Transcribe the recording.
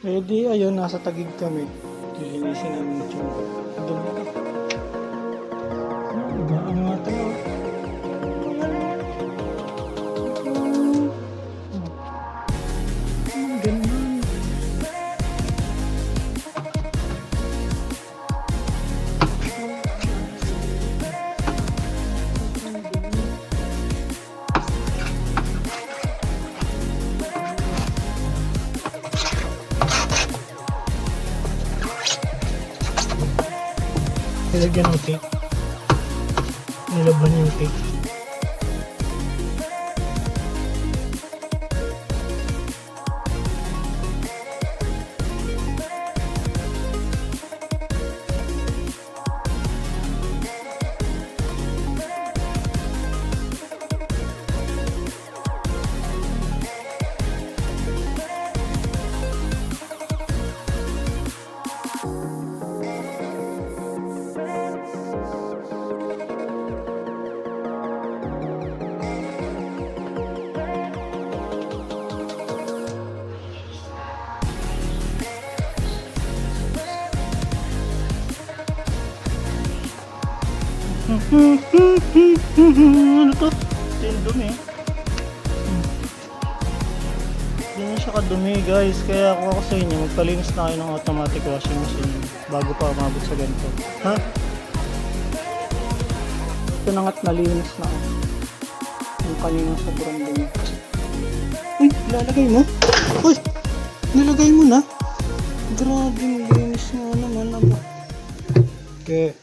Eh di ayun, nasa Taguig kami. Lilinisin namin yung dumi. Ang mga tayo. Ganun. Nilagyan ng tape. Nilaban yung tape. Ano to? Ito yung dumi. Hindi na siya kadumi guys. Kaya ako sa inyo, magpalinis na kayo ng automatic washing machine bago pa umabot sa ganito. Ha? Ito na nga't nalinis na ako. Yung kanina sobrang dumi. Uy, lalagay mo? Uy, nilagay mo na? Grabe, linis nga naman ako. Okay.